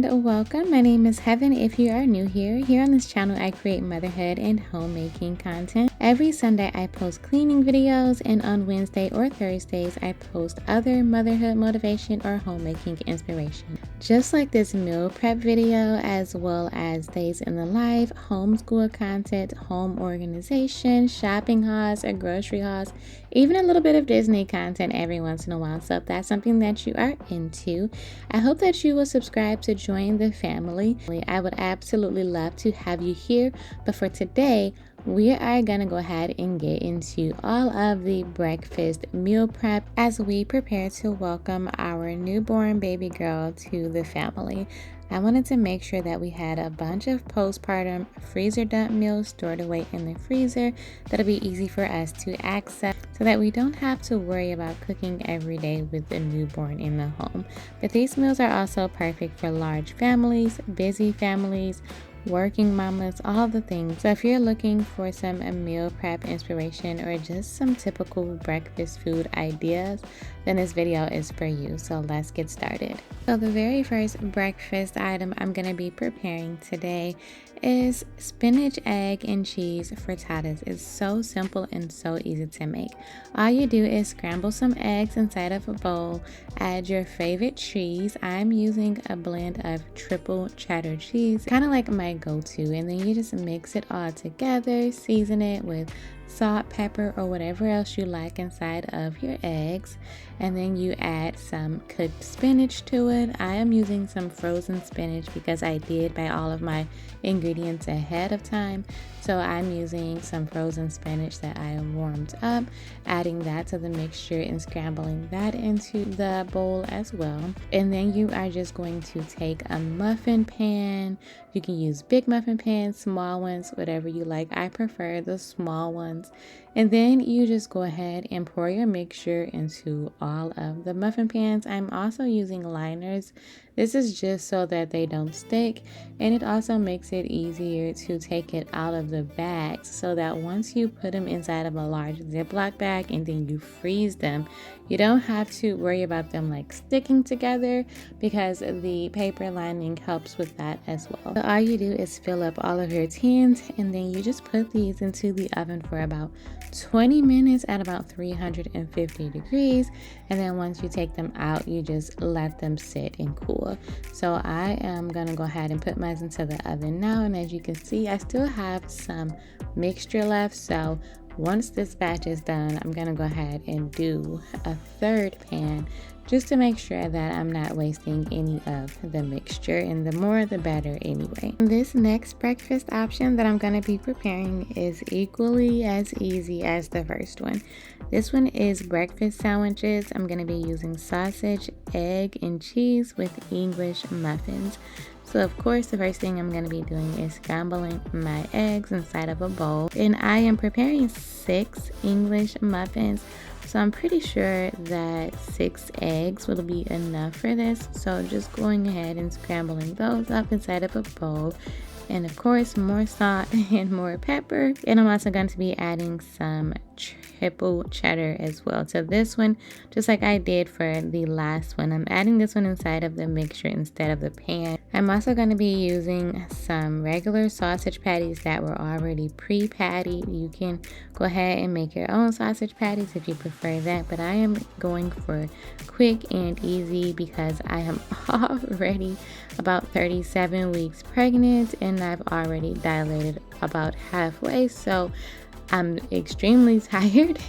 and welcome. My name is Heaven. If you are new here on this channel, I create motherhood and homemaking content. Every Sunday, I post cleaning videos, and on Wednesday or Thursdays, I post other motherhood motivation or homemaking inspiration. Just like this meal prep video, as well as days in the life, homeschool content, home organization, shopping hauls, or grocery hauls, even a little bit of Disney content every once in a while. So if that's something that you are into, I hope that you will subscribe to join the family. I would absolutely love to have you here. But for today, we are going to go ahead and get into all of the breakfast meal prep as we prepare to welcome our newborn baby girl to the family. I wanted to make sure that we had a bunch of postpartum freezer dump meals stored away in the freezer that'll be easy for us to access so that we don't have to worry about cooking every day with a newborn in the home. But these meals are also perfect for large families, busy families, working mamas, all the things. So if you're looking for some meal prep inspiration or just some typical breakfast food ideas, then this video is for you. So let's get started. So the very first breakfast item I'm going to be preparing today is spinach, egg, and cheese frittatas. It's so simple and so easy to make. All you do is scramble some eggs inside of a bowl, add your favorite cheese. I'm using a blend of triple cheddar cheese, kind of like my go-to, and then you just mix it all together, season it with salt, pepper, or whatever else you like inside of your eggs, and then you add some cooked spinach to it. I am using some frozen spinach because I did buy all of my ingredients ahead of time, so I'm using some frozen spinach that I warmed up, adding that to the mixture and scrambling that into the bowl as well. And then you are just going to take a muffin pan. You can use big muffin pans, small ones, whatever you like. I prefer the small ones. And then you just go ahead and pour your mixture into all of the muffin pans. I'm also using liners. This is just so that they don't stick, and it also makes it easier to take it out of the bags so that once you put them inside of a large Ziploc bag and then you freeze them, you don't have to worry about them like sticking together because the paper lining helps with that as well. So all you do is fill up all of your tins, and then you just put these into the oven for about 20 minutes at about 350 degrees, and then once you take them out, you just let them sit and cool. So I am gonna go ahead and put mine into the oven now, and as you can see, I still have some mixture left. So once this batch is done, I'm gonna go ahead and do a third pan just to make sure that I'm not wasting any of the mixture, and the more the better anyway. This next breakfast option that I'm going to be preparing is equally as easy as the first one. This one is breakfast sandwiches. I'm going to be using sausage, egg, and cheese with English muffins. So of course, the first thing I'm going to be doing is scrambling my eggs inside of a bowl, and I am preparing 6 English muffins. So I'm pretty sure that 6 eggs will be enough for this. So just going ahead and scrambling those up inside of a bowl. And of course, more salt and more pepper. And I'm also going to be adding some triple cheddar as well to this one, just like I did for the last one. I'm adding this one inside of the mixture instead of the pan. I'm also going to be using some regular sausage patties that were already pre-pattied. You can go ahead and make your own sausage patties if you prefer that, but I am going for quick and easy because I am already about 37 weeks pregnant, and I've already dilated about halfway, so I'm extremely tired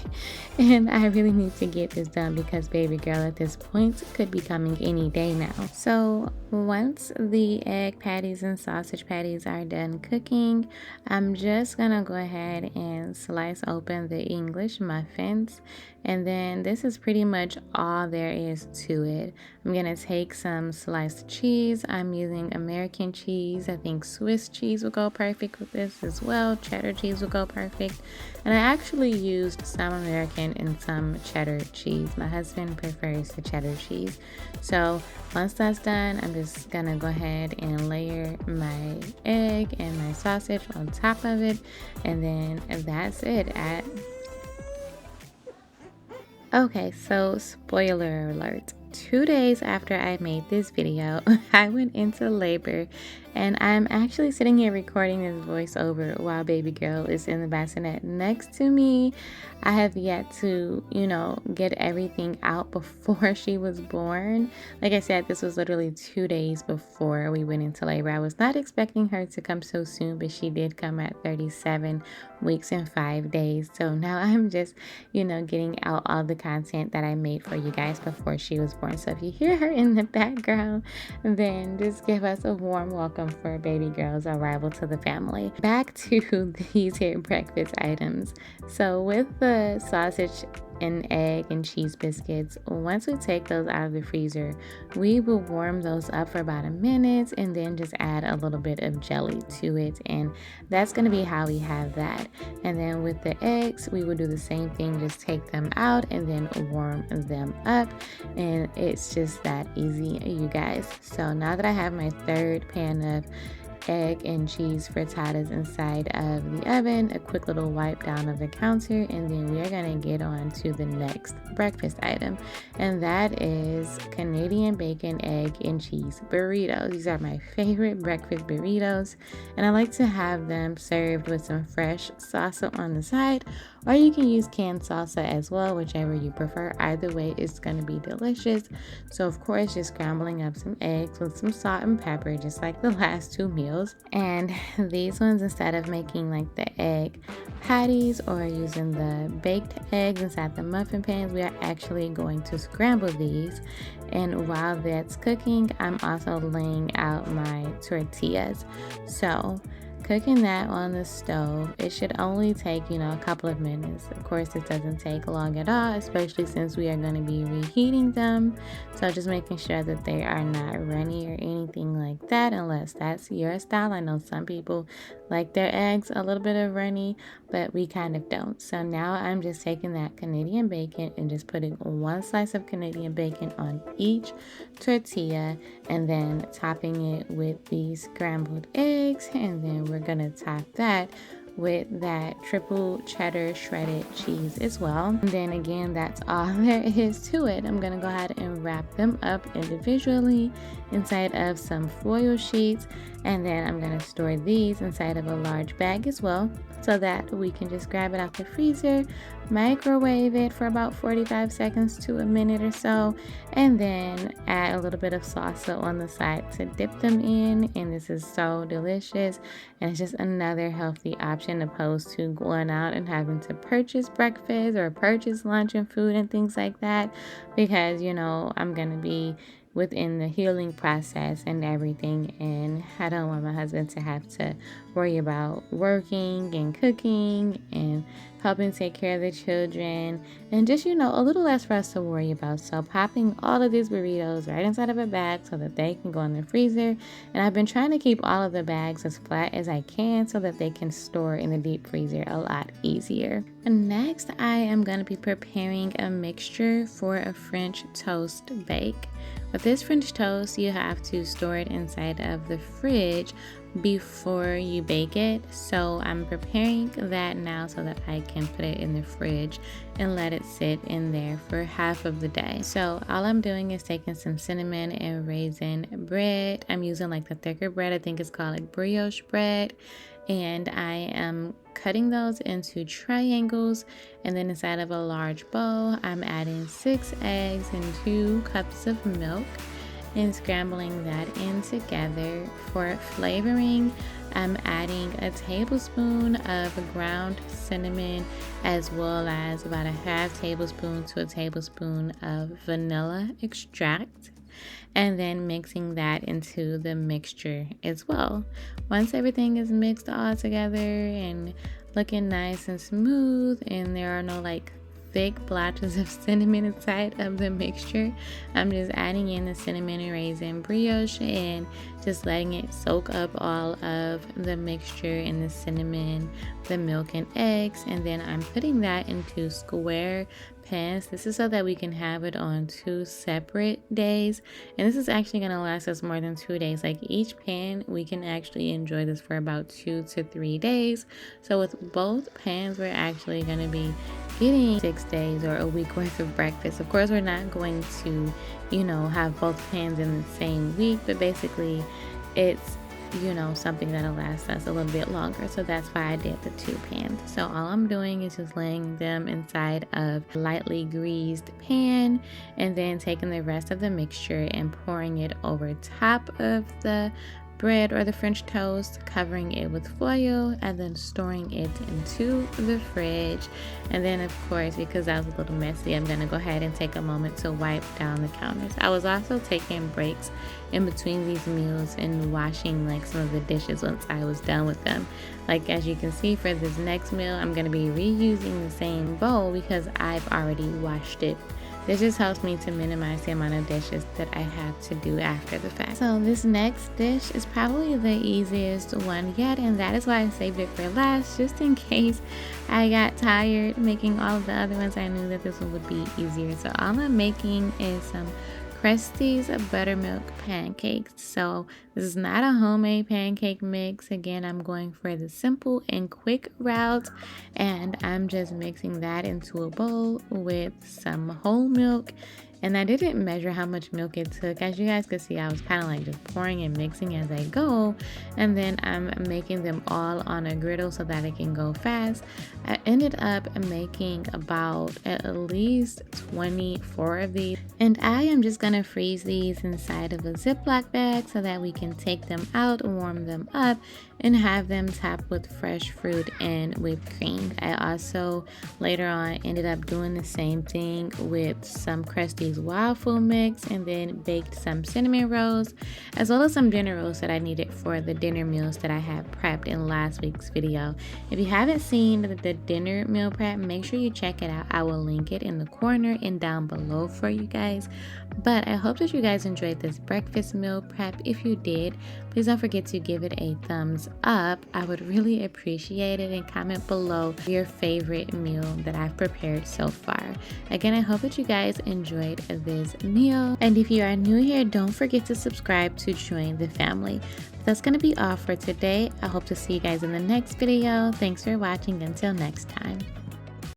and I really need to get this done because baby girl at this point could be coming any day now. So once the egg patties and sausage patties are done cooking, I'm just gonna go ahead and slice open the English muffins, and then this is pretty much all there is to it. I'm gonna take some sliced cheese. I'm using American cheese. I think Swiss cheese will go perfect with this as well. Cheddar cheese will go perfect. And I actually used some American and some cheddar cheese. My husband prefers the cheddar cheese. So once that's done, I'm just gonna go ahead and layer my egg and my sausage on top of it, and then that's it. Okay, so spoiler alert. 2 days after I made this video, I went into labor, and I'm actually sitting here recording this voiceover while baby girl is in the bassinet next to me. I have yet to, get everything out before she was born. Like I said, this was literally 2 days before we went into labor. I was not expecting her to come so soon, but she did come at 37 weeks and 5 days. So now I'm just, getting out all the content that I made for you guys before she was born. So if you hear her in the background, then just give us a warm welcome for baby girl's arrival to the family. Back to these here breakfast items. So with the sausage and egg and cheese biscuits, once we take those out of the freezer, we will warm those up for about a minute and then just add a little bit of jelly to it, and that's going to be how we have that. And then with the eggs, we will do the same thing, just take them out and then warm them up, and it's just that easy, you guys. So now that I have my third pan of egg and cheese frittatas inside of the oven, a quick little wipe down of the counter, and then we are going to get on to the next breakfast item, and that is Canadian bacon, egg, and cheese burritos. These are my favorite breakfast burritos, and I like to have them served with some fresh salsa on the side, or you can use canned salsa as well, whichever you prefer. Either way, it's going to be delicious. So of course, just scrambling up some eggs with some salt and pepper, just like the last two meals. And these ones, instead of making like the egg patties or using the baked eggs inside the muffin pans, we are actually going to scramble these. And while that's cooking, I'm also laying out my tortillas. So cooking that on the stove, it should only take, a couple of minutes. Of course, it doesn't take long at all, especially since we are going to be reheating them. So just making sure that they are not runny or anything like that, unless that's your style. I know some people like their eggs a little bit of runny, but we kind of don't. So now I'm just taking that Canadian bacon and just putting one slice of Canadian bacon on each tortilla, and then topping it with these scrambled eggs, and then we're gonna top that with that triple cheddar shredded cheese as well. And then again, that's all there is to it. I'm gonna go ahead and wrap them up individually inside of some foil sheets, and then I'm gonna store these inside of a large bag as well, so that we can just grab it out the freezer, microwave it for about 45 seconds to a minute or so, and then add a little bit of salsa on the side to dip them in. And this is so delicious, and it's just another healthy option opposed to going out and having to purchase breakfast or purchase lunch and food and things like that, because I'm gonna be within the healing process and everything, and I don't want my husband to have to worry about working and cooking and helping take care of the children, and just a little less for us to worry about. So popping all of these burritos right inside of a bag so that they can go in the freezer, and I've been trying to keep all of the bags as flat as I can so that they can store in the deep freezer a lot easier. And next, I am going to be preparing a mixture for a French toast bake. With this French toast, you have to store it inside of the fridge before you bake it. So I'm preparing that now so that I can put it in the fridge and let it sit in there for half of the day. So all I'm doing is taking some cinnamon and raisin bread. I'm using like the thicker bread. I think it's called like brioche bread. And I am cutting those into triangles, and then inside of a large bowl, I'm adding 6 eggs and 2 cups of milk and scrambling that in together. For flavoring, I'm adding a tablespoon of ground cinnamon, as well as about a half tablespoon to a tablespoon of vanilla extract, and then mixing that into the mixture as well. Once everything is mixed all together and looking nice and smooth, and there are no like thick blotches of cinnamon inside of the mixture, I'm just adding in the cinnamon and raisin brioche and just letting it soak up all of the mixture in the cinnamon, the milk, and eggs. And then I'm putting that into square pans. This is so that we can have it on 2 separate days, and this is actually going to last us more than 2 days. Like each pan, we can actually enjoy this for about 2 to 3 days. So with both pans, we're actually going to be getting 6 days or a week worth of breakfast. Of course, we're not going to, have both pans in the same week, but basically it's something that'll last us a little bit longer. So that's why I did the 2 pans. So all I'm doing is just laying them inside of a lightly greased pan and then taking the rest of the mixture and pouring it over top of the bread or the French toast, covering it with foil, and then storing it into the fridge. And then of course, because that was a little messy, I'm gonna go ahead and take a moment to wipe down the counters. I was also taking breaks in between these meals and washing like some of the dishes once I was done with them. Like as you can see, for this next meal, I'm gonna be reusing the same bowl because I've already washed it. This just helps me to minimize the amount of dishes that I have to do after the fact. So this next dish is probably the easiest one yet, and that is why I saved it for last, just in case I got tired making all of the other ones. I knew that this one would be easier. So all I'm making is some Krusty's buttermilk pancakes. So this is not a homemade pancake mix. Again, I'm going for the simple and quick route, and I'm just mixing that into a bowl with some whole milk. And I didn't measure how much milk it took. As you guys could see, I was kind of like just pouring and mixing as I go. And then I'm making them all on a griddle so that it can go fast. I ended up making about at least 24 of these. And I am just going to freeze these inside of a Ziploc bag so that we can take them out, warm them up, and have them topped with fresh fruit and whipped cream. I also later on ended up doing the same thing with some Krusty's waffle mix, and then baked some cinnamon rolls, as well as some dinner rolls that I needed for the dinner meals that I had prepped in last week's video. If you haven't seen the dinner meal prep, make sure you check it out. I will link it in the corner and down below for you guys. But I hope that you guys enjoyed this breakfast meal prep. If you did, please don't forget to give it a thumbs up. I would really appreciate it, and comment below your favorite meal that I've prepared so far. Again, I hope that you guys enjoyed this meal, and if you are new here, don't forget to subscribe to join the family. That's going to be all for today. I hope to see you guys in the next video. Thanks for watching. Until next time.